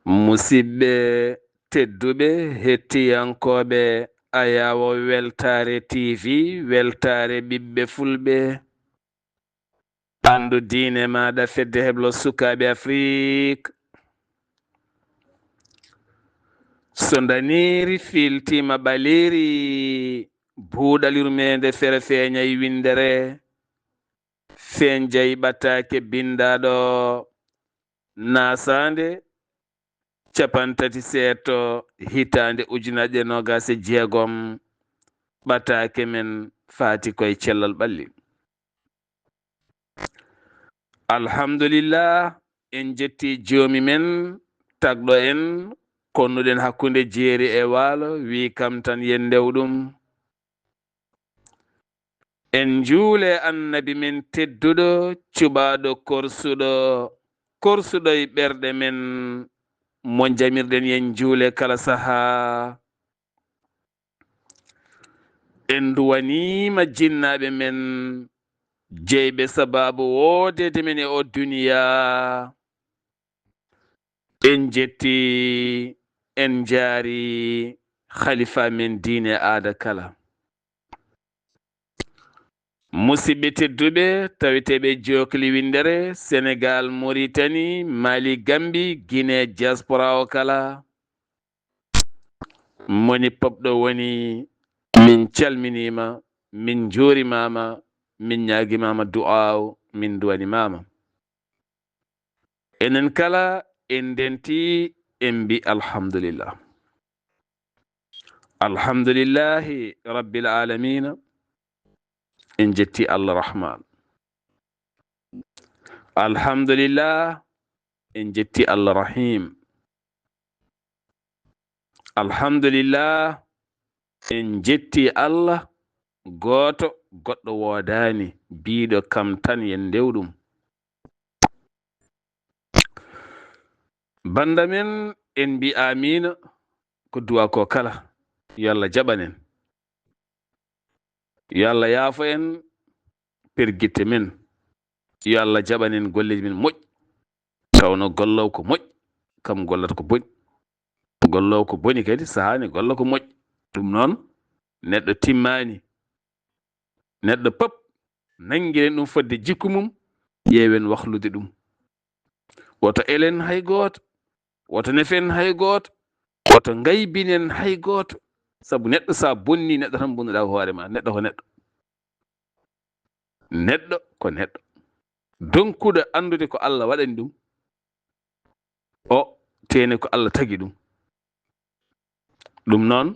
musidɓe tedduɓe hettiyankoɓe Ayawo Weltare TV weltare ɓiɓɓe fulɓe andu diine maɗa fedde heblo sukaɓe Afrique so daniri filtima ɓaliri buuɗalirmede fere feeñay windere feñjay ɓattake bindaɗo nasande capantati seeto hitande ujunere nogas e jeegom ɓatake men faati koye cellal ɓalli. Alhamdulillah en jetti joomi men tagɗo en konnuɗen hakkunde jeeri e waalo wi kam tan yen ndewɗum en juule annabi men tedduɗo cuɓaɗo korsuɗo e ɓerɗe men mo jamirɗen yen juule kala saha en duwanima jinnaɓe men jeyɓe sababu wodede men e o duniya en jetti en jaari khalifa men diine aada kala musidɓe tedduɓe taweteɓe jokli windere Sénégal Mauritanie Mali Gambie Guinée diaspora o kala moni popɗo woni min calminima min juurimama min ñaguimama du'aw min duwanimama enen kala en denti en mbi alhamdulillahi rabbil alamina en jetti Allah rahman alhamdulillah en jetti Allah rahim alhamdulillah en jetti Allah goto goɗɗo wodani biɗo kam tan yen ndewɗum banda men en mbi amina ko duwa ko kala yo Allah jaɓanen yo Allah yaafo en pergitte men yo Allah jaɓanen golleji men moƴƴi tawno gollowo ko moƴƴi kam gollata ko boni gollowo ko boni kadi sahani golla ko moƴƴi ɗum noon neɗɗo timmani neɗɗo pop nanguiren ɗum fodde jikku mum ƴeewen wahlude ɗum woto elen hay goto woto nefen hay goto woto gaybinen hay goto saabu neɗɗo sa bonni neɗɗo tan bonnuɗa hoorema neɗɗo ko neɗɗo neɗɗo ko neɗɗo donkuɗo andude ko Allah waɗani ɗum o tene ko Allah tagi ɗum ɗum noon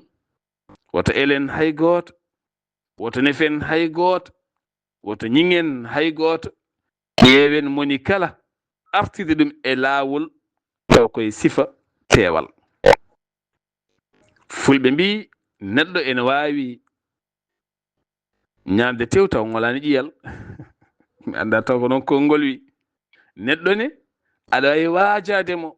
woto elen hay goto woto nefen hay goto woto ñingen hay goto ƴeewen moni kala artide ɗum e laawol taw koye sifa peewal fulɓe mbi neɗɗo ene wawi ñamde tew taw ngolani ƴiyal mi anda taw ko noon konngol wi neɗɗo ne aɗa wawi waajademo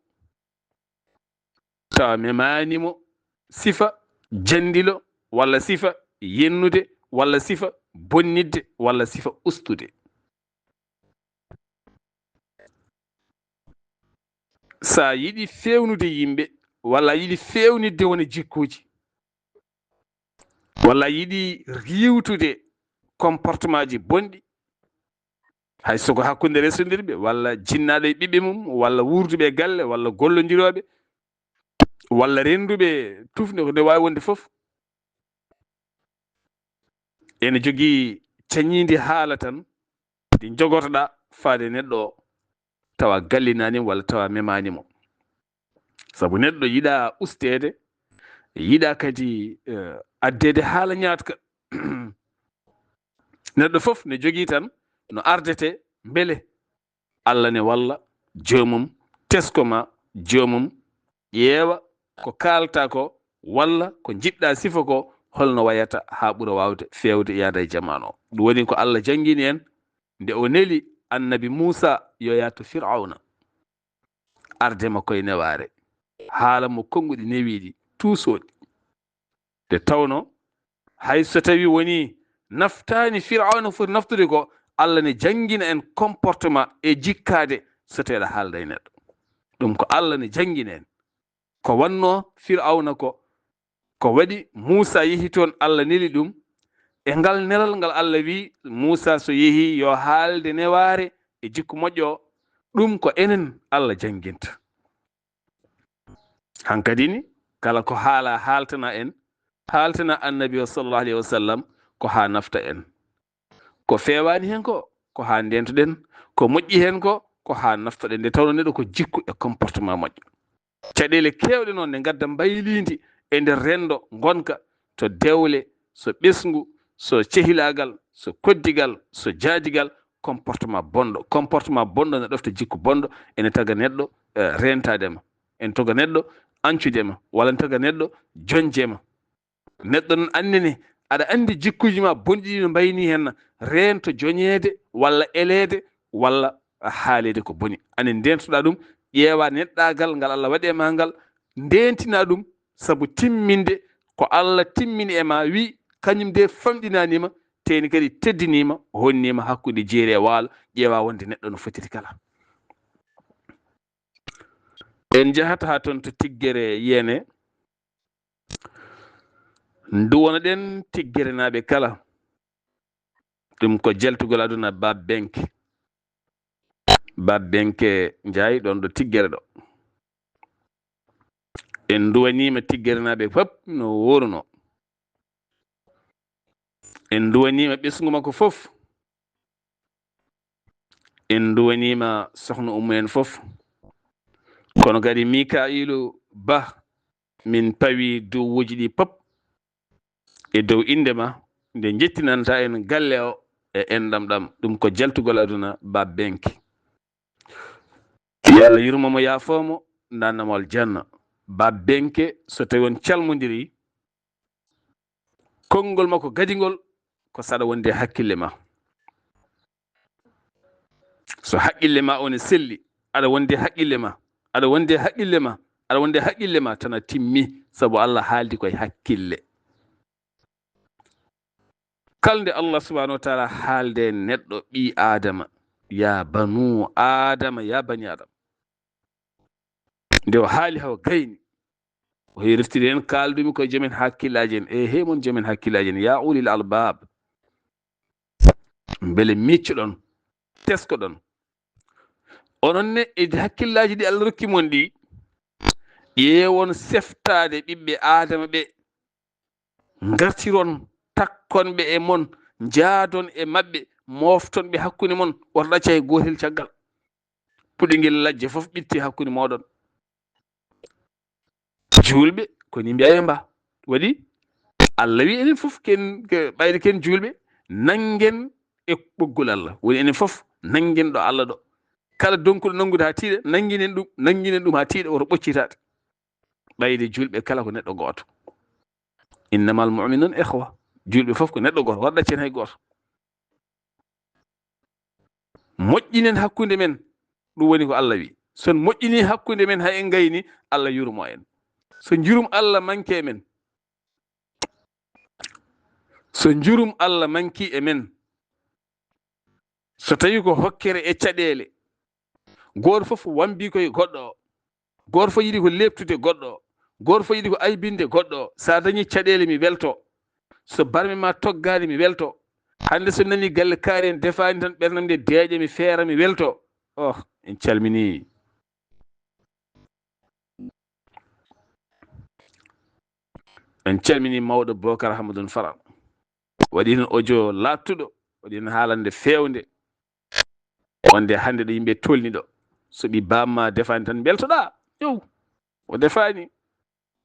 tawa memanimo sifa jandilo walla sifa yennude walla sifa bonnidde walla sifa ustude sa yiɗi fewnude yimɓe walla yiɗi fewnidde woni jikkuji walla yiɗi riwtude comportement ji bonɗi hay soko hakkude resodirɓe walla jinnaɗo e ɓiɓɓe mum walla wurduɓe galle walla gollodiroɓe walla renduɓe tufde ko nde wawi wonde foof ene jogui cañidi haala tan ɗi jogotoɗa faade neɗɗo o tawa gallinanimo walla tawa memanimo saabu neɗɗo yiɗa ustede yiɗa kadi addede haala ñaatka neɗɗo foof ne jogui tan no ardete beele Allah ne walla jomum teskoma jomum ƴeewa ko kalta ko walla ko jiɗɗa sifa ko holno wayata ha ɓuura wawde fewde yaada e jamanu o ɗum woni ko Allah jangguini en nde o neeli annabi Moussa yo yatto Fir'auna ardema koye neware haala mo konguɗi newiɗi tuusoɗi nde tawno hay so tawi woni naftani Fir'auna foti naftude ko Allah ne jangguina en comportement e jikkade so tawi aɗa haalda e neɗɗo ɗum ko Allah ne jangguina en ko wanno fir'auna ko waɗi Musa yehi toon Allah neli ɗum e ngal nelal ngal Allah wi Musa so yehi yo haalde neware e jikku moƴƴo ɗum ko enen Allah janginta hankadi ni kala ko haala haltana en haltana annabi sallallahu alaihi wasallam ko ha nafta en ko fewani hen ko ha ndentoɗen ko moƴƴi hen ko ha naftoɗen nde tawno neɗɗo ko jikku e comportement moƴƴo caɗele kewɗe noon ne gadda mbaylidi e nder rendo gonka to dewle so ɓesgu so cehilagal so koddigal so jaadigal comportement bonɗo ne ɗofta jikku bonɗo ene taga neɗɗo rentadema en toga neɗɗo ancudema walla taga neɗɗo jonjema neɗɗo non annene aɗa andi jikkuji ma bonɗi no mbayni hen rento joñede walla elede walla haalede ko boni ani ndentoɗa ɗum ƴeewa neɗɗagal ngal Allah waɗi e ma ngal ndentina ɗum sabu timminde ko Allah timmini e ma wi kañum de famɗinanima teni kadi teddinima honnima hakkude jeeri e waalo ƴeewa wonde neɗɗo no fotiri kala en jahata ha toon to tiggere yene duwona ɗen tiggere naɓe kala ɗum ko jeltugol aduna babbenke jaayi ɗon ɗo tiggere ɗo en duwanima tiggere naɓe fop no woruno en duwanima ɓesgu makko fof en duwanima sohna Umu en fof kono kadi Mika'ilu Ba min pawi duwuji ɗi pop e dow indema nde jettinanta en galle o e endam ɗam ɗum ko jaltugol aduna babbenke yo Allah yurmomo yaafomo nannamo aljanna babbenke so tawi on calmodiri konngol makko gadigol ko saɗa wonde hakkille ma so haqqille ma one selli aɗa wonde haqqille ma aɗa wonde haqqille ma tana timmi sabu Allah haaldi koye hakkille kalde Allah subhanahu wa taala haalde neɗɗo ɓi adama ya banu adama ya bani adama nde o haali haw gayni o heeriftiri hen kaaldumi koye joomen hakkillaji en he mon joomen hakkillaji en ya ulil albab beele miccuɗon teskoɗon ononne e hakkillaji ɗi Allah rokki mon ɗi ƴeewon seftade ɓiɓɓe adama ɓe gartiron takkonɓe e mon jaadon e maɓɓe moftonɓe hakkude mon woto ɗacca e gotel caggal puɗingel lajje fof ɓitti hakkude moɗon julɓe koni mbiya mba waɗi Allah wi enen fof ken ɓayde ken julɓe nangen e ɓoggol Allah woni enen fof nangen ɗo Allah ɗo kala donkuɗo nangude ha tiiɗa nanginen ɗum ha tiiɗa woto ɓoccitade ɓayde julɓe kala ko neɗɗo goto innamal mu'minun ikhwa julɓe fof ko neɗɗo goto woto ɗaccen hay goto moƴƴinen hakkude men ɗum woni ko Allah wi son moƴƴini hakkude men hay en gayni Allah yurmo en so jurum Allah manki e men e men so tawi ko hokkere e caɗele goto fof wambi koye goɗɗo o goto fof yiɗi ko leptude goɗɗo o goto fof yiɗi ko aybinde goɗɗo o sa dañi caɗele mi welto so barme ma toggani mi welto hande so nani galle kaari en defani tan ɓernam nde deeƴa mi feera mi welto en calmini mawɗo Bocar Hamadoun Faral waɗi hen audio lattuɗo waɗi hen haalande fewde wonde hande ɗo yimɓe tolni ɗo so ɓi bamma defani tan beltoɗa yow o defani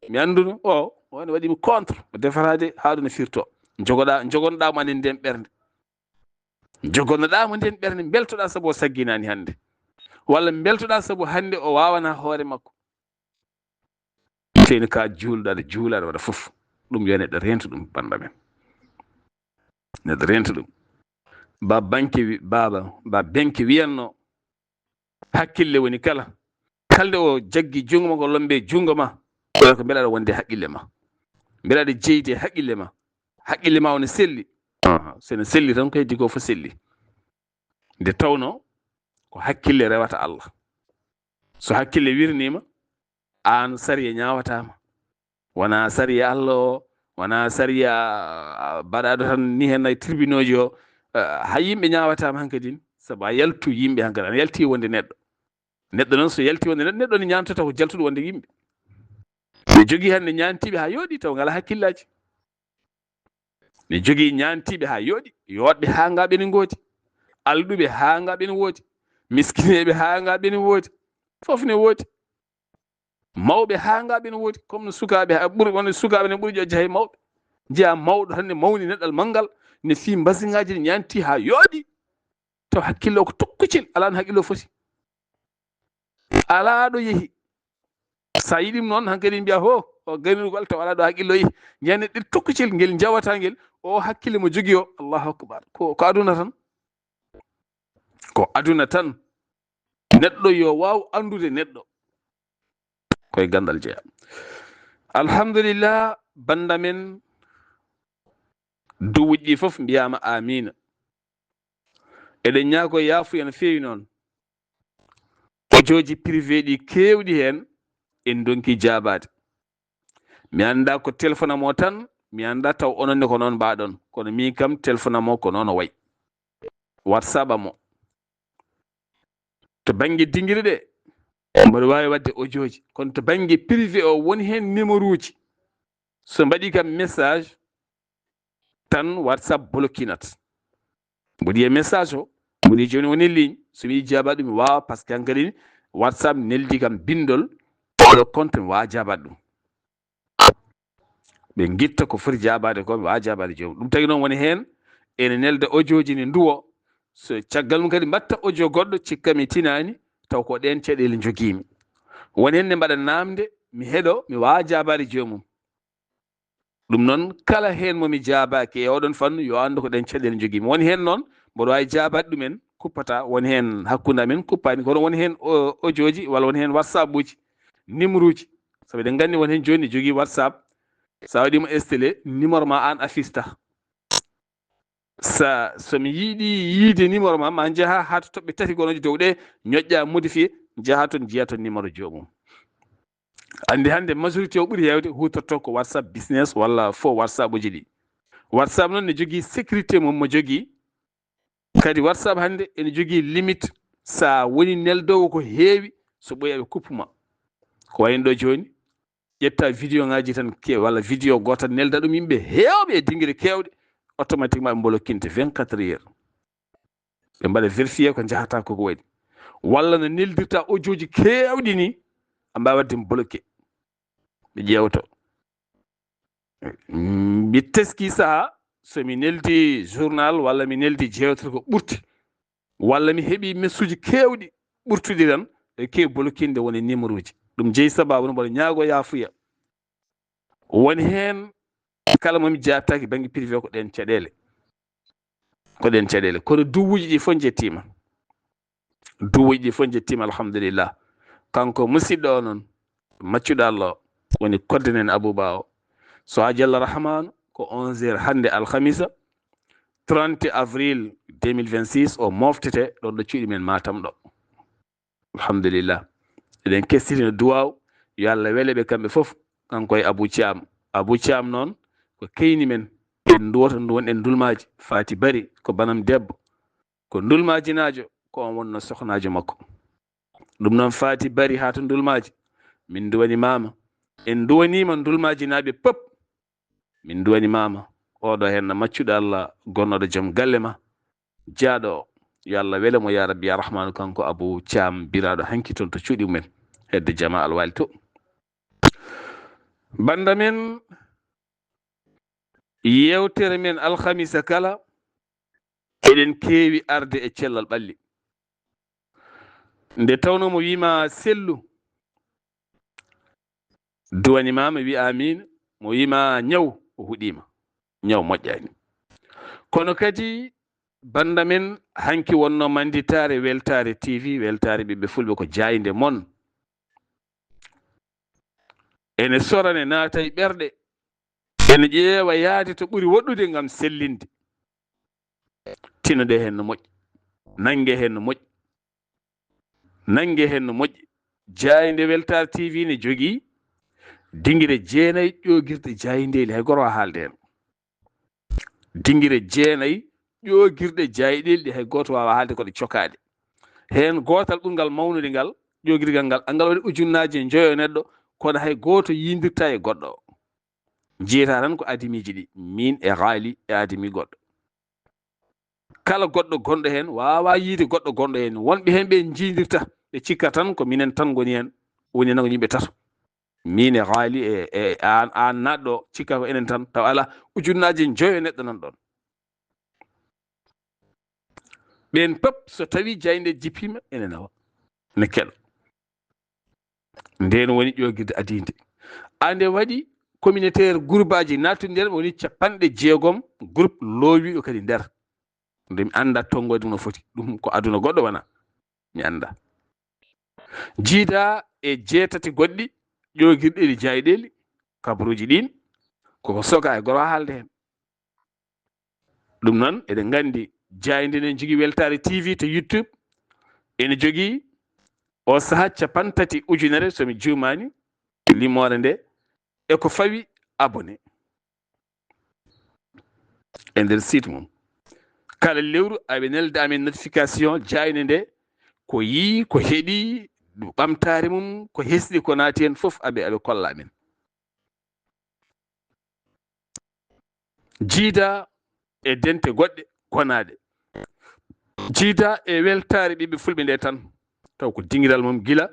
mi anduno wone waɗimi contre o defatade haɗu no firto jogonoɗamo anen nden ɓernde jogonoɗamo nden ɓernde beltoɗa saabu o sagginani hande walla beltoɗa saabu hande o wawana hoore makko teni ka juulɗo aɗa juula aɗa waɗa fof ɗum yo neɗɗo rento ɗum banda men neɗɗo rento ɗum babbenke wiyanno hakkille woni kala kalde o jaggi jungo ma ko lombe jungo ma ko beɗa aɗa wonde haqqille ma beɗa aɗa jeydi e haqqille ma wona selli sene selli tan ko heddi ko fo selli nde tawno ko hakkille rewata Allah so hakkille wirnima an sariya ñawatama wona sariya Allah o wona sariya baɗaɗo tan ni hen ay tribunal ji o ha yimɓe ñawatama hankkadine saabu a yaltu yimɓe hankkadi ana yalti wonde neɗɗo noon so yalti wonde neɗɗo ne ñantota ko jaltuɗo wonde yimɓe ɓe jogui hande ñantiɓe ha yooɗi taw ngala hakkillaji ɓe jogui ñantiɓe ha yooɗi yoɗɓe ha ngaɓene gooti alɗuɓe ha ngaɓene woodi miskineɓe ha ngaɓene woodi fof ne woodi mawɓe ha ngaɓene woodi comme no sukaɓe ɓuuri wonde sukaɓe ne ɓuuri ƴoƴde hay mawɓe jeeya mawɗo tan ne mawni neɗɗal manggal ne fi mbasingaji ne ñanti ha yooɗi taw hakkille ko tokkucel ala no haqqille foti ala ɗo yeehi sa yiɗim noon hankkadi mbiya ho o ganirgol taw ala ɗo haqqille yeehi ñande ɗe tokkucel ngel jawata ngel o hakkille mo jogui o allahu akbar ko aduna tan ko aduna tan neɗɗo yo waw andude neɗɗo koye gandal jeeya alhamdulillah banda men duwuji ɗi foof mbiyama amina eɗen ñaago yaafuya no feewi noon ojoji privé ɗi kewɗi hen en donki jabade mi anda ko téléphone amo tan mi anda taw ononne ko noon mbaɗon kono min kam téléphone amo ko noon o wayi whatsapp amo to banggue dinguiri ɗe mboɗo wawi wadde ojoji kono to banggue privé o woni hen numéro uji so mbaɗi kam message tan whatsapp bloquinat mboɗi e message o mboɗi joni woni ligne so wi jabat ɗum mi wawa par ce que hankkadi whatsapp neldi kam bindol oɗo compte mi wawa jabat ɗum ɓe guitta ko foti jabade ko mi wawa jabade jomum ɗum tagui noon woni hen ene nelda ojoji ne duwo so caggal mum kadi mbatta audio goɗɗo cikkami tinani taw ko ɗen caɗele joguimi woni hen ne mbaɗa namde mi heeɗo mi wawa jabade jomum ɗum noon kala hen momi jabaki e oɗon fannu yo andu ko ɗen caɗele joguimi woni hen noon mboɗo wawi jabade ɗumen kuppata woni hen hakkude amen kuppani kono woni hen audioji walla woni hen whatsapp uji numéro uji saabu eɗen gandi woni hen joni jogui whatsapp sa waɗimo installé numéro ma an afista somi yiiɗi yiide numéro ma jaaha ha to toɓɓe tati gonoji dow ɗe ñoƴƴa modifié jaaha toon jiiya toon numéro jomum andi hande majorité o ɓuuri hewde hutorto ko whatsapp business walla fo whatsapp uji ɗi whatsapp noon ne jogui sécurité mum mo jogui kadi whatsapp hande ene jogui limite sa woni neldowo ko heewi so ɓoyi aɓe kuppuma ko wayno ɗo joni ƴetta vidéo ngaji tan walla vidéo gotal nelda ɗum yimɓe hewɓe e dinguiri kewɗe automatiquement ɓe mbolokkinte 24 heures ɓe mbaɗa vérifié ko jahata koko waɗi walla no neldirta audioji kewɗi ni a mbawi wadde bloqué ɓe ƴewto mi teski saaha somi neldi journal walla mi neldi jewtere ko ɓurti walla mi heeɓi messuji kewɗi ɓurtuɗi tan e kewi bloquinde woni numéro uji ɗum jeeyi sababu no mboɗo ñaago yaafuya woni hen kala momi jattaki banggue privé ko ɗen caɗele kono duwuji ɗi fof jettima alhamdulillah kanko musidɗo o noon maccuɗo Allah o woni koddanen Abouba o so haji Allah rahmanu ko 11h hande alhamisa 30 avril 2026 o moftete ɗon ɗo cuuɗi men Matam ɗo alhamdulillah eɗen kestitino duwaw yo Allah weleɓe kamɓe foof kanko e Abou Thiam noon ko keyni men en duwoto won en dulmaji Fati Bari ko banam debbo ko dulmajinajo ko on wonno sohnajo makko ɗum noon Fati Bari ha to dulmaji min duwani mama en duwanima dulmajinaɓe pop min duwani mama oɗo hen no maccuɗo Allah gonnoɗo joom galle ma jaaɗo o yo Allah welemo ya rabbi ya rahmanu kanko Abou Thiam biraɗo hanki toon to cuuɗi mumen hedde jama alwali to banda men yewtere men alhamisa kala eɗen keewi arde e cellal ɓalli nde tawno mo wima sellu duwanimama wi amin mo wima ñaw o huɗima ñaw moƴƴani kono kadi banda men hanki wonno manditare weltare TV weltare ɓiɓɓe fulɓe ko jayde mon ene sorane naata e ɓerɗe ene ƴeewa yaade to ɓuri woɗɗude ngam sellinde tinoɗe hen no moƴƴi nangue hen no moƴƴi Jayinde Weltare TV ne jogii dingire 9 ƴoogirɗe jayindeeli hay goro haalde hen. Dingire 9 ƴoogirɗe jayɗeeli hay gooto waawa haalde ko ɗe cokaade. Heen gootal ɓurgal mawnude ngal ƴoogirgal ngal angal waɗi ujunnaaje njoyo neɗɗo kono hay gooto yindirta e goɗɗo o. Jiyata tan ko adimiji ɗi min e haali e adimi goɗɗo. Kala goɗɗo gonɗo heen waawa yiide goɗɗo gonɗo heen. Wonɓe heen ɓe jiidirta ɓe cikka tan ko minen tan ngoni heen woni nan yimɓe tato. Min e haali e an naɗɗo cikka ko enen tan taw ala ujunnaaje njoyo neɗɗo nan ɗon. Ɓen pep so tawi jayinde jippima ene nawa ne keɗo. Nden woni ƴoogirde adinde. Ande waɗi communautaire groupe aji nattude nder woni 60 groupe loowiɗo kadi nder. Nde mi anda tongode no foti ɗum ko aduna goɗɗo wana mi anda. Jiida e 8 goɗɗi ƴoogirɗeeli jayɗeeli kabaruji ɗin koko soga e goro haalde hen. Ɗum noon eɗen gandi jayinde ne jogii Weltare TV to YouTube ene jogii o saha 30,000 somi juumani limore nde e ko fawi abonné e nder site mum. Kala lewru aɓe nelda amen notification jayinde nde ko yii ko heɗi ɓamtare mum ko hesɗi ko naati hen fof aɓe kolla amen. Jiida e dente goɗɗe gonaɗe. Jiida e weltare ɓiɓɓe fulɓe nde tan taw ko dingiral mum gila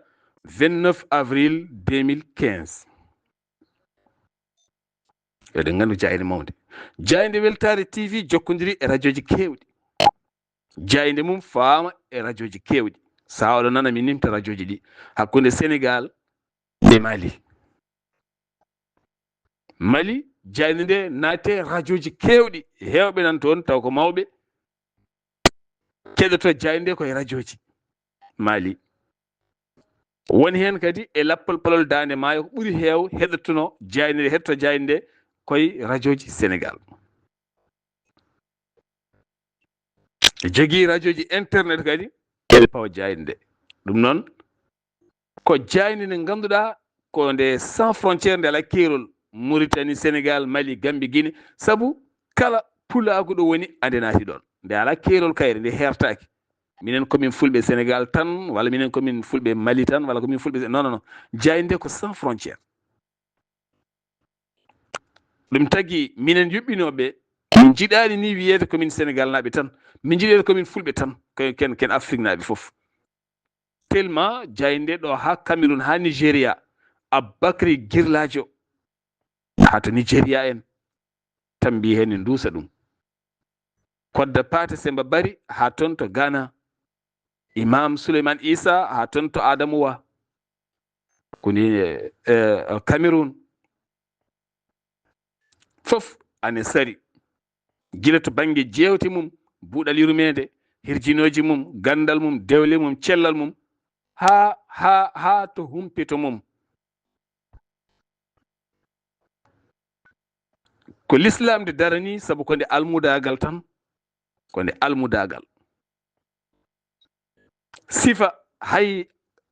29 avril 2015. Eɗen gandu jayinde mawde. Jayinde Weltare TV jokkodiri e radioji kewɗi. Jayinde mum faama e radioji kewɗi. Sa oɗo nana mi nimta radioji ɗi hakkunde Sénégal e Mali. Mali jayinde nde naate radioji kewɗi hewɓe nan toon taw ko mawɓe keɗoto jayinde koye radioji Mali. Woni hen kadi e lappol palol dande maayo ko ɓuri heew heɗotono jayinde hetto jayinde koye radioji Sénégal. Jogii radioji internet kadi eɓe pawa jayinde. Ɗum noon ko jayinde nde ganduɗa ko nde sans frontiére nde ala keerol Mauritanie, Sénégal, Mali, Gambie, Guinée sabu kala pulaago ɗo woni ande naati ɗon. Nde ala keerol kayre nde hertaki. Minen komin fulɓe Sénégal tan walla minen komin fulɓe Mali tan walla komin fulɓe non. Jayinde ko sans frontiére. Ɗum tagi minen yuɓɓinoɓe min jiɗani ni wiyeede komin Sénégal naɓe tan min jiɗede komin fulɓe tan ken Afrique naɓe fof. Tellement jayinde ɗo ha Cameroun ha Nigéria Aboubacry Girlajo ha to Nigéria en tan mbi hen ne duusa ɗum. Kodda Pate Semba Bari ha ton to Ghana. Imam Souleymane Issa ha ton to Adamouwa koni Cameroun fof ane sari gila to banggue jewte mum buuɗal yurmede hirjinoji mum gandal mum dewle mum cellal mum ha to humpito mum ko l'islam de darani sabu ko nde almudagal tan ko nde almudagal sifa hay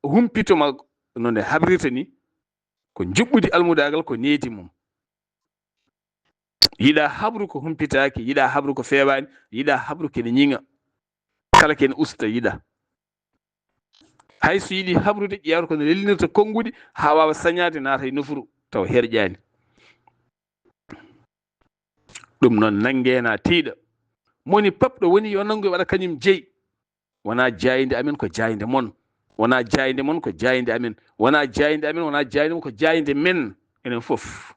humpitoma no nde habrirta ni ko juɓɓudi almudagal ko needi mum. Yiɗa habru ko humpitaki yiɗa habru ko fewani yiɗa habru kene ñiŋa kala kene usta yiɗa hay so yiɗi habrude ƴewata kono lellinirta konngudi ha wawa sañade naata e nofuru taw herƴani. ɗum noon nanguena tiiɗa moni papɗo woni yo nangu waɗa kañum jeeyi wona jayinde amen ko jayinde mon wona jayinde mon ko jayinde amen wona jayinde amen wona jayinde mon ko jayinde men enen fof.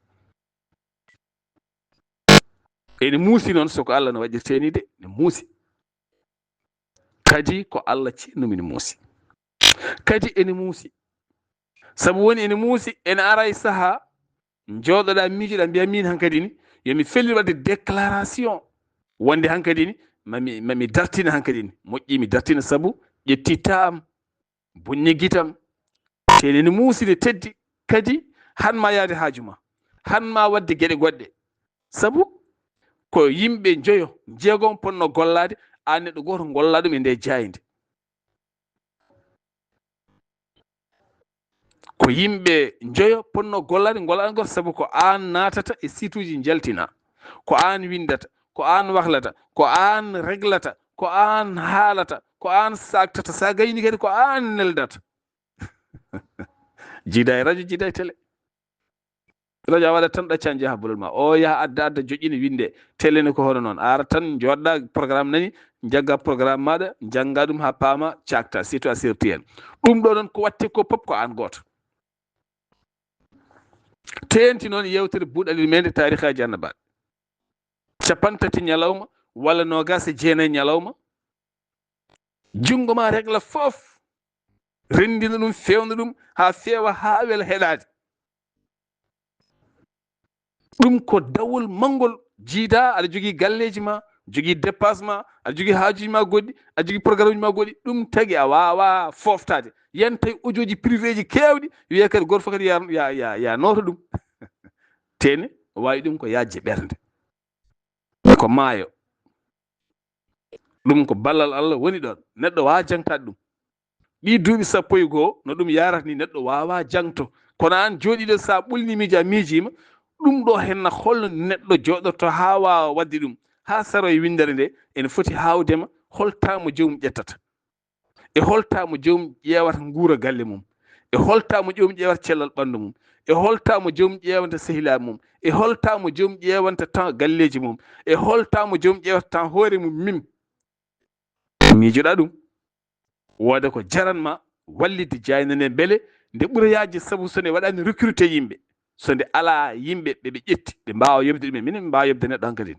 ene muusi noon soko Allah no waɗirteni de ne muusi kadi ko Allah cinnumini muusi kadi ene muusi sabu woni ene muusi ene ara e saaha jooɗoɗa miijoɗa mbiya min hankkadi ni yomi fellir wadde déclaration wonde hankkadi ni mami dartina hankkadi ni moƴƴi mi dartina sabu ƴettita am bonñeguitam te ene muusi de teddi kadi hanma yaade haajuma hanma wadde gueɗe goɗɗe sabu ko yimɓe joyo jeegom ponno gollade an neɗɗo goto golla ɗum e nde jayinde. ko yimɓe njoyo ponno gollade gollade goto sabu ko an natata e site uji jaltina ko an windata ko an wahlata ko an reglata ko an haalata ko an sagtata sa gayni kadi ko an neldata jiida e radio jiida e télé radio a waɗat tan ɗaccan jeeha bolol ma o yaha adda joƴƴini winde télé ne ko hono noon ara tan joɗɗa programme nani jagga programme maɗa jangga ɗum ha paama cakta surtout a serti hen ɗum ɗo noon ko watte ko pop ko an goto tenti noon yewtere buuɗalil mede tarihaji annabaɓe 30 ñalawma walla 29 ñalawma jungo ma regla fof rendina ɗum fewna ɗum ha feewa ha wela heɗade ɗum ko dawol mangol jiida aɗa jogui galleji ma jogui dépasse ma aɗa jogui haajuji ma goɗɗi aɗa jogui programme uji ma goɗɗi ɗum tagui a wawa foftade yen tawi audio ji privé ji kewɗi wiye kadi goto fof kadi ya noto ɗum tene wawi ɗum ko yajje ɓernde ko maayo ɗum ko ballal Allah woni ɗon neɗɗo wawa jangtade ɗum ɗi duuɓi 11 no ɗum yarata ni neɗɗo wawa jangto kono an joɗiɗo sa ɓulni miiji a miijima ɗum ɗo henna holno neɗɗo joɗorto ha wawa wadde ɗum ha saro e windere nde ene foti hawdema holtamo jomum ƴettata e holtamo jomum ƴewata guura galle mum e holtamo jomum ƴewata cellal ɓandu mum e holtamo jomum ƴewanta sehilaɓe mum e holtamo jomum ƴewanta temps galleji mum e holtamo jomum ƴewata temps hoore mum mim miijoɗa ɗum wooda ko jaranma wallidde jaynane beele nde ɓuroyaji sabu so nde waɗani recruté yimɓe so nde ala yimɓe ɓeɓe ƴetti ɓe mbawa yobde ɗumen minen mbawa yobde neɗɗo hankkadin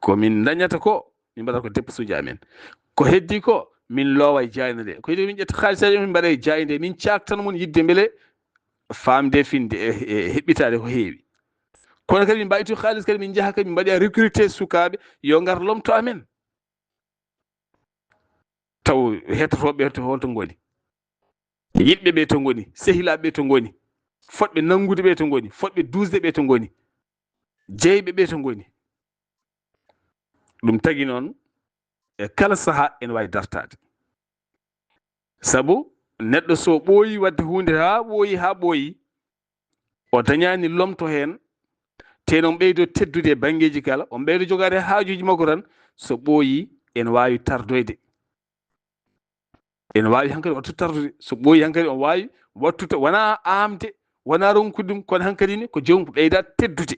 komin dañata ko min mbaɗata ko dépense uji amen ko heddi ko min loowa e jayna nde ko heddi min ƴetta haalisaji min mbaɗa e jayde min caktan mon yidde beele famde finde e heɓɓitade ko heewi kono kadi min mbaytu haalis kadi min jaaha kadi min mbaɗi recruté sukaɓe yo ngar lomto amen taw hettotoɓe to holto goni yiɗɓe ɓe to goni sehilaɓe ɓe to goni fodɓe nangude ɓe to goni fodɓe dusde ɓe to goni jeyɓe ɓe to goni ɗum tagui noon e kala saaha ene wawi dartade sabu neɗɗo so ɓooyi wadde hunde ha ɓooyi o dañani lomto hen teno on ɓeydo teddude e banggueji kala on ɓeydo jogade haajuji makko tan so ɓooyi ene wawi tardoyde ene wawi hankkadi wattu tardude so ɓooyi hankkadi on wawi wattuta wona amde wona ronkude ɗum kono hankkadi ni ko jomum ɓeyda teddude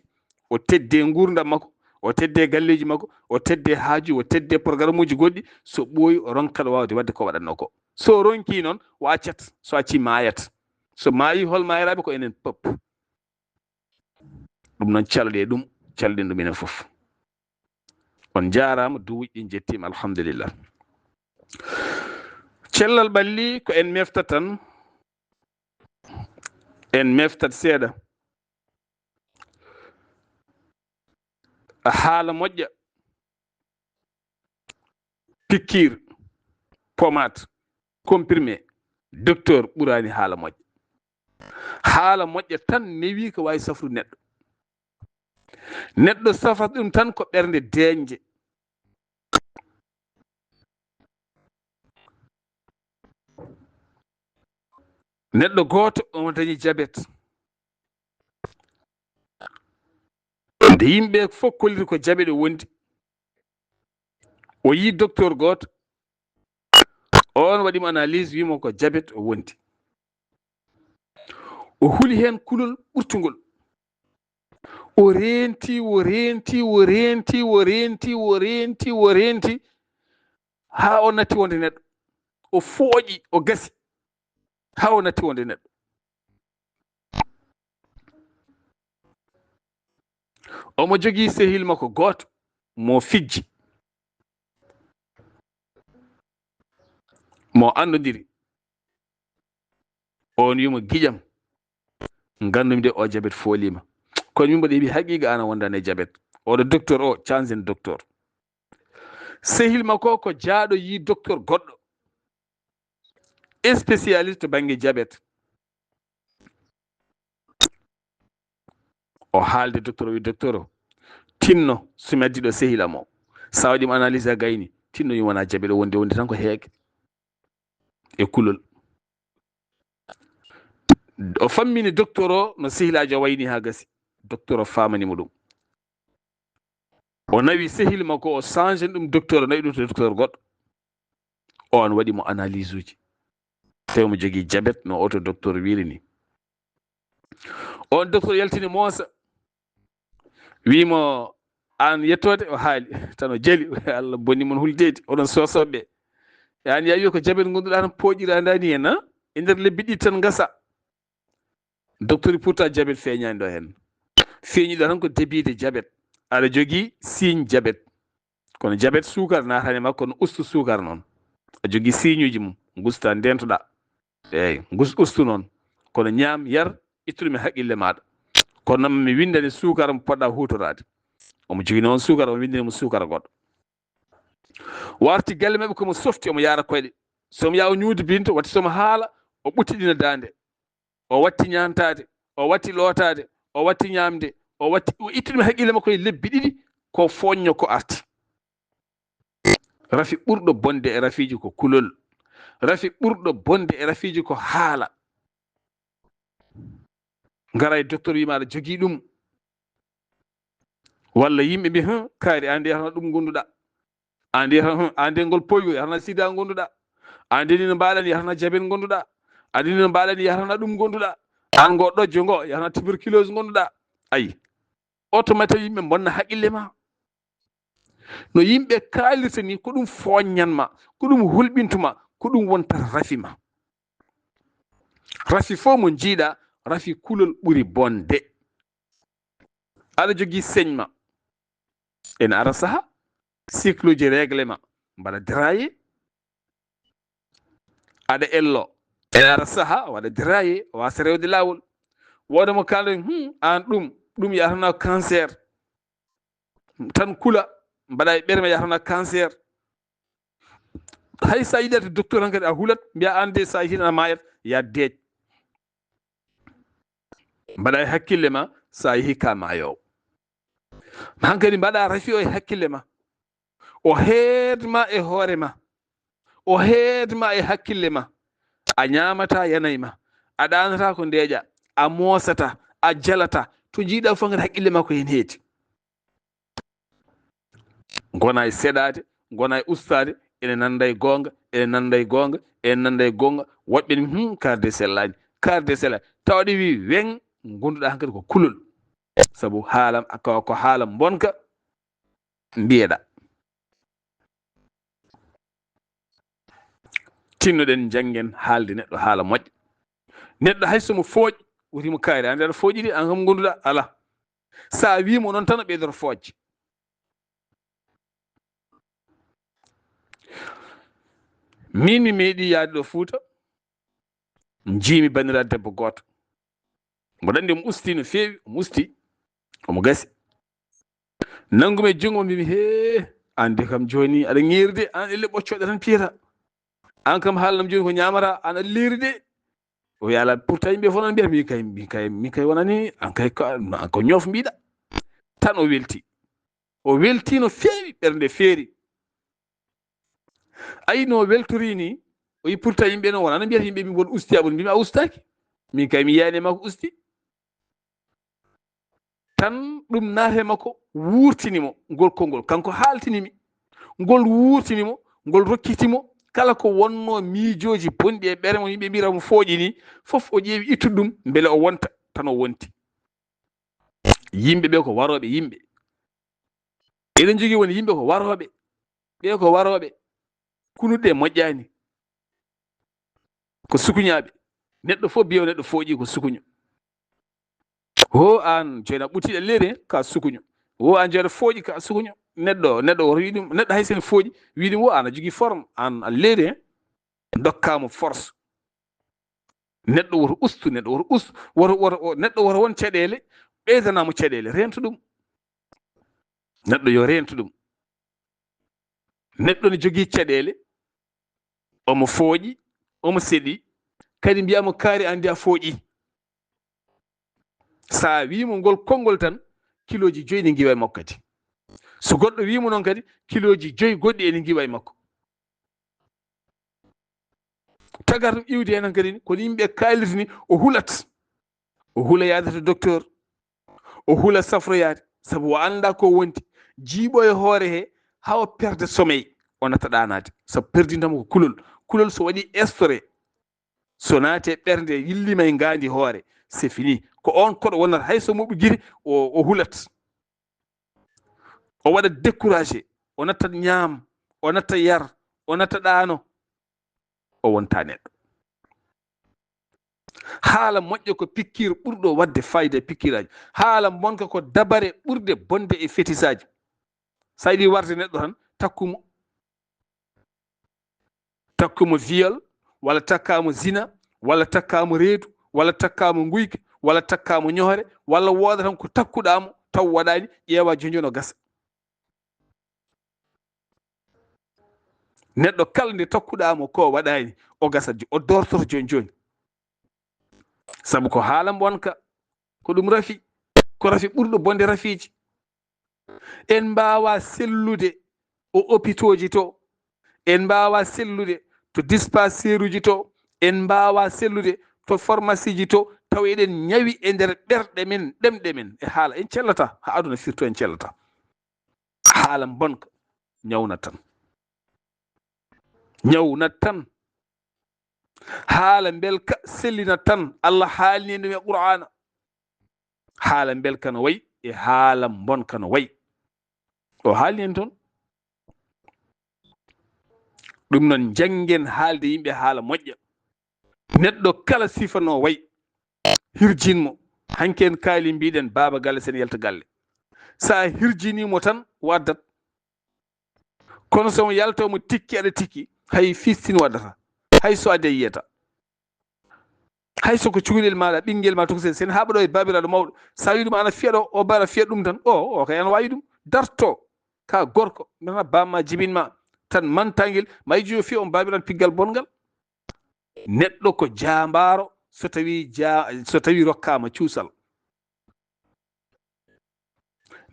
o tedde gurdam makko o tedde galleji makko o tedde haaju o tedde programme uji goɗɗi so ɓooyi o ronkat wawde wadde ko waɗanno ko so ronki noon o accat so acci mayat so maayi hol mayiraɓe ko enen pop ɗum noon calɗe ɗum calɗin ɗum enen fof on jarama duwuƴƴi jettima alhamdulillah cellal ɓalli ko en meftat tan en meftat seeɗa haala moƴƴa pikkir pomade comprimé docteur ɓurani haala moƴƴa haala moƴƴa tan newi ko wawi safrude neɗɗo safata ɗum tan ko ɓernde deeñje neɗɗo goto omo dañi diabète nde yimɓe fof kolliri ko diabète o wondi o yi docteur goto on waɗimo analyse wimo ko diabète o wondi o huuli hen kulol ɓurtugol o renti ha o natti wonde neɗɗo o fooƴi o gasi ha o natti wonde neɗɗo omo jogui sehil makko goto mo fijji mo andodiri on wimo guiƴam gandumi de o diabète foolima kono min mbaɗi heeɓi haqiqa ana wondane diabète oɗo docteur o changeni docteur sehil makko ko jaaɗo yi docteur goɗɗo spécialiste to banggue diabète o haalde docteur o wi docteur o tinno somi addi ɗo sehilam o sa waɗimo analyse a gayni tinno wi wona diabète o wondi tan ko heege e kulol o fammini docteur o no sehilajo wayni ha gasi docteur o famanimo ɗum o nawi sehil makko o change ɗum docteur o nawi ɗum to docteur goɗɗo on waɗimo analyse uji tawi mo jogui diabète no auto docteur wiri ni on docteur yaltini moosa wimo an yettode o haali tan o jali Allah bonni mon huldedi oɗon sosoɓe yani ya wi ko diabète gonduɗa tan pooƴira andani hen ha e nder lebbi ɗiɗi tan gasa docteur pourtant diabète feeñani ɗo hen feeñiɗo tan ko débit de diabète aɗa jogui signe diabète kono diabète sukar natani makko no ustu sukar noon a jogui signe uji mum gusta ndentoɗa eyyi ustu noon kono ñaam yar ittudumi haqqille maɗa kono noon mi windani sukara mo poɗɗa hutorade omo jogui noon sukara omo windani mo sukara goɗɗo warti galle mabɓe komo softi omo yaara koyɗe somo yawa ñuude binto watti somo haala o ɓuttiɗina dande o watti ñantade o watti lootade o watti ñamde o watti o ittudumi haqqille makko e lebbi ɗiɗi ko foñño ko arti rafi ɓurɗo bonde e rafiji ko kulol rafi ɓurɗo bonde e rafiji ko haala ngara e docteur wima aɗa jogui ɗum walla yimɓe mbi kaari ande yatana ɗum gonduɗa ande yatana ande ngol poygo yatana sida gonduɗa ande ni no mbaɗani yatana diabète gonduɗa ande ni no mbaɗani yatana ɗum gonduɗa an ngo ɗojjo ngo yatana tuberculose gonduɗa ayi automatique yimɓe bonna haqqille ma no yimɓe kaalirta ni ko ɗum foññanma ko ɗum hulɓintuma ko ɗum wonta rafi ma rafi fof mo jiiɗa rafi kulol ɓuri bonde aɗa jogui saignement ene ara saaha cycle uji réglé ma mbaɗa déraillé aɗa ello ene ara saaha waɗa déraillé wasa rewde lawol wodamo kalden an ɗum yatana cancer tan kula mbaɗa e ɓerme yatana cancer hay sa yiɗata docteur han kadi a hulat mbiya an de sa hiɗana mayat ya deej mbaɗa e hakkille ma sa yeehi ka mayowo hankadi mbaɗa rafi o e hakkille ma o heedma e hoore ma o heedma e hakkille ma a ñamata yanayi ma a ɗanata ko ndeeƴa a moosata a jalata to jiiɗa fof kadi haqqille ma ko hen heedi gona e seɗade gona e ustade ene nanda e gonga ene nanda e gonga ene nanda e gonga woɓɓe ni karde sellani karde sellani tawɗe wi weng gonduɗa hankkadi ko kulol saabu haala ko haala bonka mbiyeɗa tinnoɗen janggen haalde neɗɗo haala moƴƴo neɗɗo hay somo fooƴ wotimo kaari ande aɗa fooƴiri an kam gonduɗa ala sa wimo noon tan o ɓeydoto foojje min mi meeɗi yaade ɗo Fuuta jiimi bandiraɗo debbo goto mboɗo andi omo usti no feewi omo usti omo gasi nangumi e jungo mbimi he ande kam joni aɗa ŋeeri de an elle ɓoccoɗe tan piyata an kam haalanam joni ko ñamata an aɗa leeri de o yaala pourtant yimɓe fof nan mbiyata min kay wonani an kay ko ñoof mbiɗa tan o welti no feewi ɓernde feeri ayi no weltori ni o yi pourtant yimɓe noon wonano mbiyata yimɓe min won usti aɓon mbimi a ustaki min kay mi yiyani makko usti tan ɗum naate makko wurtinimo ngol konngol kanko haaltinimi ngol wurtinimo ngol rokkitimo kala ko wonno miijoji bonɗi e ɓere mo yimɓe mbira mo fooƴi ni fof o ƴeewi ittude ɗum beele o wonta tan o wonti yimɓe ɓe ko waroɓe yimɓe eɗen jogui woni yimɓe ko waroɓe ɓe ko waroɓe kunuɗe moƴƴani ko sukuñaɓe neɗɗo fof biyo neɗɗo fooƴi ko sukuño ho an joni a ɓuttiɗe leeri ka sukuño wo an joni fooƴi ka sukuño neɗɗo woto wi ɗum neɗɗo hay sen fooƴi wi ɗum wo an a jogui forme an a leeri dokkama force neɗɗo woto ustu neɗɗo woto ustu neɗɗo woto won caɗele ɓeydanamo caɗele rento ɗum neɗɗo yo rento ɗum neɗɗo ne jogui caɗele omo fooƴi omo seeɗi kadi mbiyamo kaari andi a fooƴi sa wimo ngol konngol tan kiloji 5 ne giwa e makko kadi so goɗɗo wimo noon kadi kiloji 5 goɗɗi ene giwa e makko tagar iwde hen kadi ko yimɓe kaalirni o hulat o hula yaade to docteur o hula safroyaade sabu o anda ko wonti jiiɓo e hoore he hawa perde sommeil o nata ɗanade sabu perdintamo ko kulol so waɗi estoré so naati e ɓernde yillima e ngandi hoore c'est fini ko on koɗo wonata hay so moɓi guiri o hulat o waɗa découragé o natta ñaam o natta yar o natta ɗaano o wonta neɗɗo haala moƴƴo ko pikkir ɓurɗo wadde fayida e pikkiraji haala bonka ko dabare ɓurde bonde e fétisaji sa yiɗi warde neɗɗo tan takkumo viol walla takkamo zina walla takkamo reedu walla takkamo guyka walla takkamo ñohore walla wooda tan ko takkuɗamo taw waɗani ƴeewa jonjoni o gasa neɗɗo kala nde takkuɗamo ko waɗani o gasa o dortoto joni sabu ko haala bonka ko ɗum rafi ko rafi ɓurɗo bonde rafiji en mbawa sellude o hôpitaux ji to en mbawa sellude to dispensaire uji to en mbawa sellude to pharmacie ji to taw eɗen ñawi e nder ɓerɗe men ɗemɗe men e haala en cellata ha aduna firto en cellata haala bonka ñawnat tan haala belka sellinat tan Allah haalni ɗum e qur'ana haala belka no wayi e haala bonka no wayi o haalni en toon ɗum noon janggen haalde yimɓe haala moƴƴa neɗɗo kala sifa no wayi hirjinmo hanki en kaali mbiɗen baaba galle sen yalta galle sa hirjinimo tan waddat kono somo yaltomo tikki aɗa tikki hay fistine waddata hay so ade yiyata hay soko cukalel maɗa ɓinguel ma tokosel sen haɓaɗo e babiraɗo mawɗo sa wi ɗum ana fiyaɗo o bara fiya ɗum tan o kay ana wawi ɗum darto ka gorko nana bamma jibinma tan mantaguel ma yijo fiya on babiraɗo piggal bongal neɗɗo ko jambaro so tawi rokkama cuusal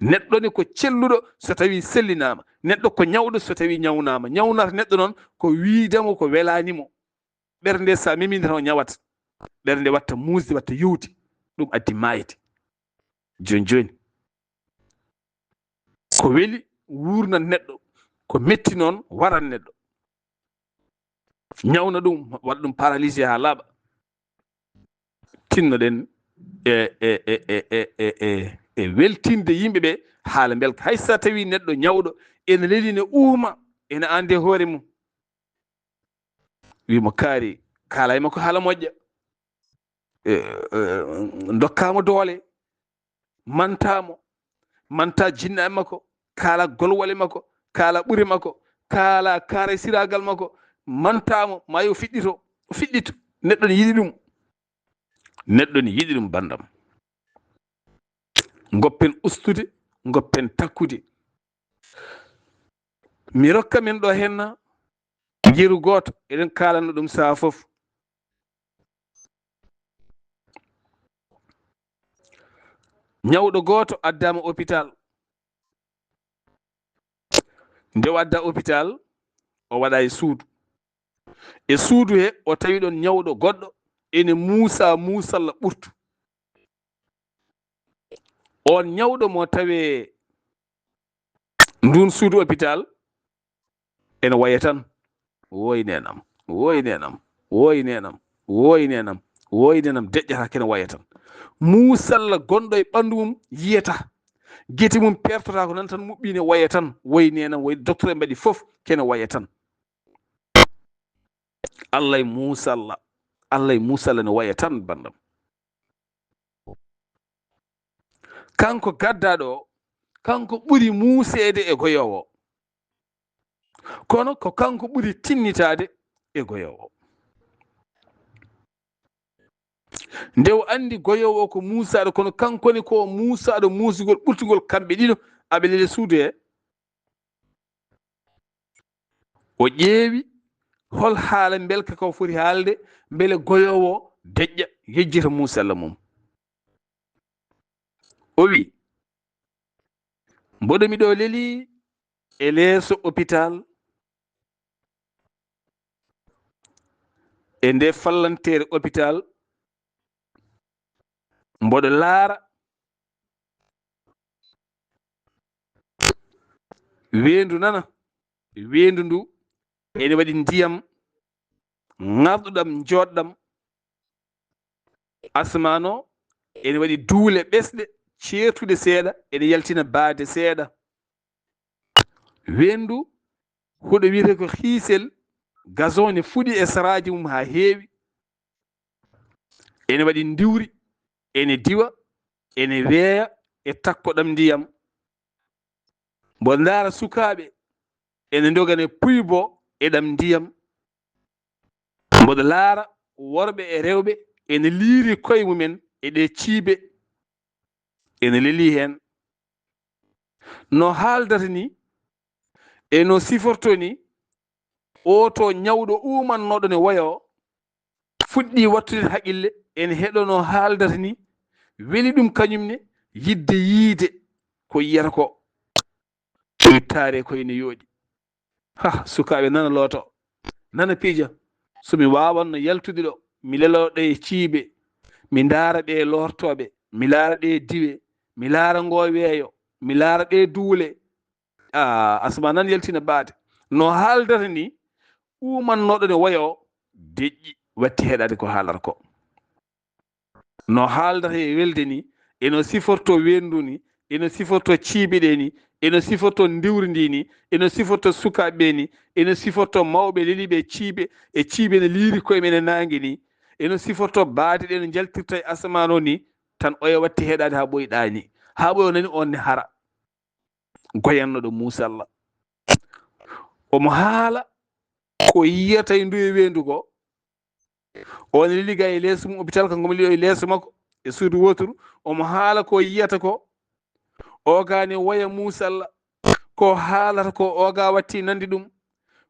neɗɗo ni ko celluɗo so tawi sellinama neɗɗo ko ñawɗo so tawi ñawnama ñawnata neɗɗo noon ko wiidamo ko welanimo ɓernde sa memini tan o ñawata ɓernde watta muusde watta yewti ɗum addi mayde joni ko weli wurnat neɗɗo ko metti noon waran neɗɗo ñawna ɗum waɗa ɗum paralysé ha laaɓa tinnoɗen e weltinde yimɓeɓe haala belka hay sa tawi neɗɗo ñawɗo ene leeli ne uuma ene ande hoore mum wimo kaari kaala e makko haala moƴƴa dokkama doole manta jinna e makko kaala golwal e makko kaala ɓuure makko kaala kaara siragal makko mantamo ma yo fiɗɗito o fiɗɗito neɗɗo ne yiɗi ɗum bandam goppen ustude goppen takkude mi rokka men ɗo henna jiru goto eɗen kalano ɗum saha foof ñawɗo goto addama hôpital nde o adda hôpital o waɗa e suudu he o tawi ɗon ñawɗo goɗɗo ene muusalla ɓurtu on ñawɗo mo tawe ndun suudu hôpital ene waya tan woynenam deƴƴata kene waya tan muusalla gonɗo e ɓandu mum yiyata gueti mum pertota ko nan tan muɓɓine waya tan woynenam way docteur en mbaɗi foof kene waya tan Allah e muusalla ne waya tan bandam kanko gaddaɗo o kanko ɓuri muusede e goyowo kono ko kanko ɓuri tinnitade e goyowo nde o andi goyowo o ko muusaɗo kono kankone ko muusaɗo muusugol ɓurtugol kamɓe ɗiɗo aɓe lele suudu he o ƴeewi hol haala belka ko foti haalde beele goyowo deƴƴa yejjita muusalla mum o wi mboɗo miɗo leeli e leeso hôpital e nde fallantere hôpital mboɗo laara weendu nana weendu ndu ene waɗi ndiyam ŋarɗuɗam joɗɗam asmano ene waɗi duule ɓesɗe ceertuɗe seeɗa ene yaltina baade seeɗa weendu huɗo wiyete ko hiisel gazon ne fuɗi e saraji mum ha heewi ene waɗi ndiwri ene diwa ene weeya e takkoɗam ndiyam mbo ndaara sukaaɓe ene ndogane puybo e ɗam ndiyam mboɗo laara worɓe e rewɓe ene liiri koye mumen e ɗe ciibe ene leli hen no haaldata ni e no siforto ni o to ñawɗo umannoɗo ne wayo fuɗɗi wattude haqqille ene heɗo no haaldata ni weli ɗum kañumne yidde yiide ko yiyata ko taare koyne yooɗi ha sukaaɓe nana looto nana piija somi wawanno yaltude ɗo mi leloɗo e ciibe mi ndaara ɗe lortoɓe mi laara ɗe diwe mi laara ngo weeyo mi laara ɗe duule asma nan yaltina baade no haaldata ni umannoɗo ne wayo deƴƴi watti heɗade ko haalata ko no haaldata e welde ni eno siforto wendu ni eno siforto ciibe ɗe ni eno siforto ndiwri ndi ni eno siforto sukaaɓe ni eno siforto mawɓe leliɓe ciibe e ciibe ne liiri koye men e naange ni eno siforto baade ɗe no jaltirta e asamano ni tan oya watti heɗade ha ɓoyi ɗaani ha ɓoyi o nani on ne hara goyannoɗo Moussa Allah omo haala ko yiyata e ndu e wendu ko on liliga e leeso mum hôpital kanko mo liɗo e leeso makko e suudu wotoru omo haala ko yiyata ko ogane waya Moussa Allah ko haalata ko oga watti nandi ɗum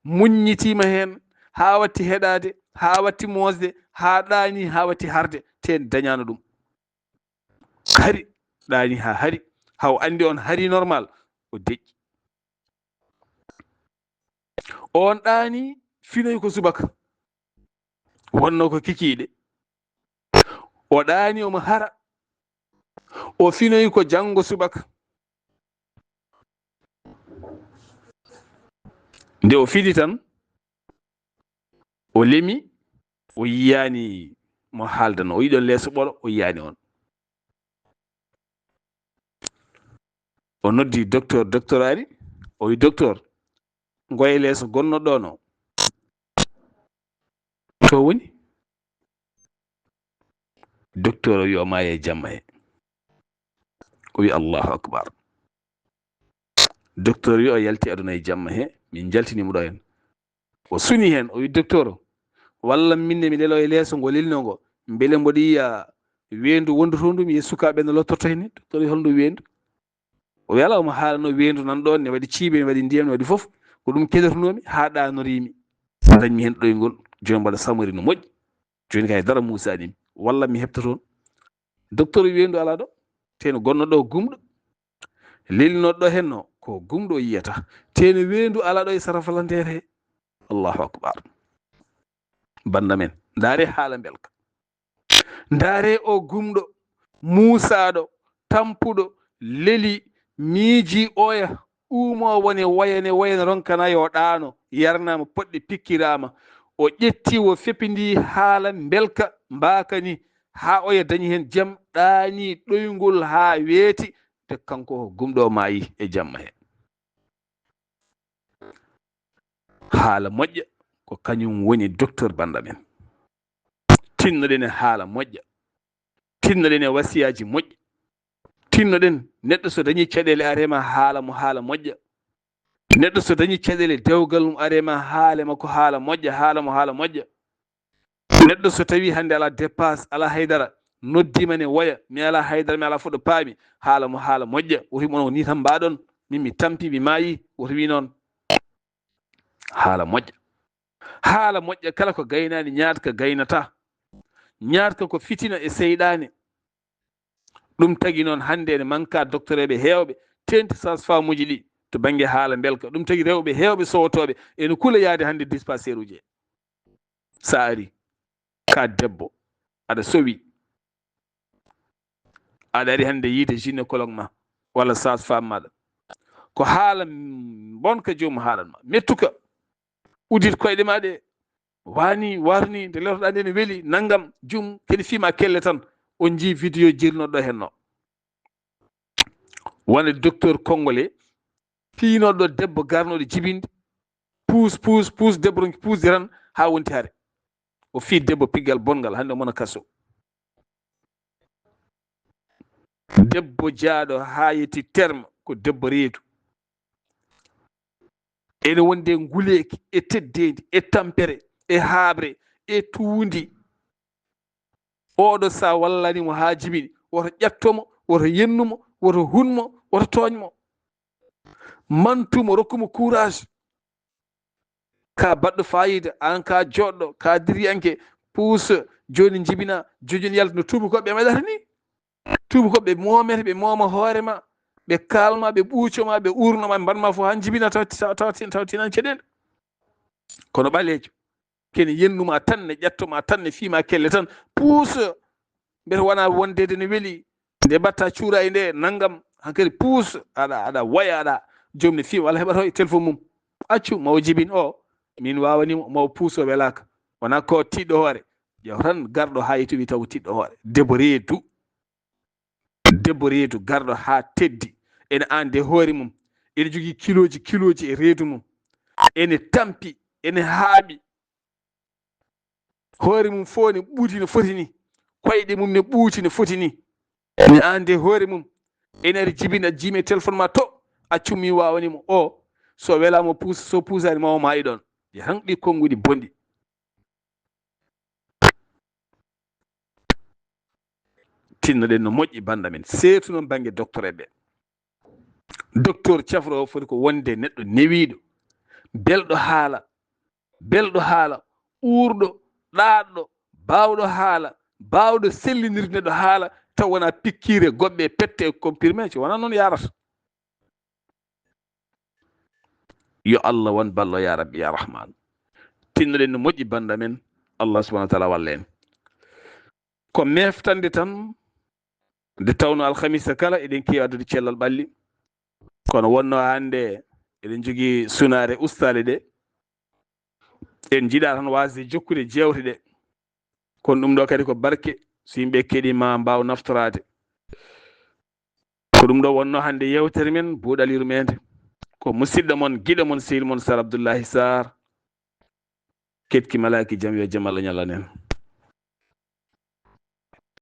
muññitima hen ha watti heɗade ha watti mosde ha ɗaani ha watti harde ten dañano ɗum hari ɗaani ha hari haw andi on hari normal o deƴƴi on ɗaani finoy ko subaka wonno ko kikiɗe o ɗaani omo hara o finoy ko janngo subaka nde o fini tan o lemi o yiyani mo haaldano o yiɗon leeso ɓolo o yiyani on o noddi docteur ari o wi docteur ngoye leeso gonnoɗo no to woni docteur o wi o maayi e jamma he o wi allahu akbar docteur wi o yalti aduna e jamma he min jaltinimo ɗo hen o suni hen o wi docteur walla minne mi lelo e leeso ngo lelno ngo beele mboɗo yiya weendu wonduto ndu mi yiya sukaɓe no lottorto hen ni docteur wi holndu weendu o wi ala omo haalano weendu nan ɗon ne waɗi ciibe ne waɗi ndiyam ne waɗi foof ko ɗum keɗotonomi ha ɗanorimi dañmi hen ɗoygol joni mbaɗa samori no moƴƴi joni kay dara Moussa animi walla mi heɓta toon docteur weendu ala ɗo teno gonnoɗo gumɗo lelnoɗo henno ko gumɗo yiyata teno weendu ala ɗo e sarafalantere he allahu akbar banda men ndaare haala belka ndaare o gumɗo Moussa ɗo tampuɗo leli miiji oya umo woni wayane ronkana yo ɗaano yarnama poɗɗe pikkirama o ƴetti o feppidi haala belka mbakani ha oya dañi hen jaam ɗaani ɗoygol ha weeti te kanko gumɗo maayi e jamma he haala moƴƴa ko kañum woni docteur banda men tinnoɗen e haala moƴƴa tinnoɗen e wasiyaji moƴƴi tinnoɗen neɗɗo so dañi caɗele arema haala mo haala moƴƴa neɗɗo so dañi caɗele dewgal mum arema haalema ko haala moƴƴa haala mo haala moƴƴa neɗɗo so tawi hande ala dépasse ala haydara noddima ne woya mi ala haydara mi ala foɗo paami haala mo haala moƴƴa woto wimo ni tan mbaɗon min mi tampi mi maayi woto wi noon haala moƴƴa kala ko gaynani ñaatka gaynata ñaatka ko fitina e seyɗane ɗum tagi noon hande ene manka docteur eɓe heewɓe tenti sage-femme uji ɗi to banggue haala belka ɗum tagi rewɓe heewɓe sowotoɓe ene kuula yaade hande dispensaire uji sa ari ka debbo aɗa sowi aɗa ari hannde yiide gynécologue ma walla sage femme maɗa ko haala bonka joomum haalanma mettuka udit koyɗe ma ɗe wani warni nde lewtoɗa nde ne weeli naggam jum kedi fima kelle tan on jii vidéo jirnoɗo henno wonde docteur congolais piinoɗo debbo garnoɗo jibinde puus debbo ronki puusde tan ha wonti hare o fii debbo piggal bongal hannde o mona kaso debbo jaaɗo ha yetti terme ko debbo reedu ene wonde nguleeki e teddedi e tampere e haabre e tuundi oɗo sa wallanimo ha jibini woto ƴettomo woto yennumo woto hunmo woto tooñmo mantumo rokkumo courage ka baɗɗo fayida an ka joɗɗo ka diriyanke puusa joni jibina jojoni yalta no tubakoɓe meɗata ni tubakoɓe momete ɓe mooma hoorema ɓe kalma ɓe ɓuucoma ɓe urnoma ɓe mbanma fof han jibina tawtinan caɗele kono ɓalejo kene yennuma tan ne ƴettoma tan ne fiima kelle tan puusa mbete wona wondede ne weeli nde mbatta cuura e nde naggam hankkadi puusa aɗa waya aɗa joomum ne fiima walla heɓata e téléphone mum accu mawo jibin o min wawanimo mawo puusa o welaka wona ko tiɗɗo hoore ƴeew tan garɗo ha yetowi taw ko tiɗɗo hoore debbo reedu garɗo ha teddi ene ande hoore mum ene jogui kiloji e reedu mum ene tampi ene haaɓi hoore mum fo ne ɓuuti no foti ni koyɗe mum ne ɓuuti no foti ni ene ande hoore mum ene ari jibina jiimi e téléphone ma to accu mi wawanimo o so welama puusa so puusani mawo ma e ɗon tan ɗi konnguɗi bonɗi tinnoɗen no moƴƴi banda men surtout noon banggue docteur eɓe docteur cafro o foti ko wonde neɗɗo newiɗo belɗo haala uurɗo ɗaɗɗo bawɗo haala bawɗo sellinirde neɗɗo haala taw wona pikkire goɓɓe pette comprimé ci wona noon yarata yo Allah won ballo ya rabbi ya rahman tinnoɗen no moƴƴi banda men Allah subahanahu wa taala walla en ko meftande tan nde tawno alhamisa kala eɗen kewi addude cellal ɓalli kono wonno hande eɗen jogui sunare ustale ɗe en jiiɗa tan wasde jokkude jewte ɗe kono ɗum ɗo kadi ko barke so yimɓe keeɗima mbaw naftorade ko ɗum ɗo wonno hande yewtere men buuɗaliru mede ko musidɗo moon guiɗo moon sehil moon Sar Abdoullahi Sarr ketki malaki jaam yo jaam Allah ñalla nen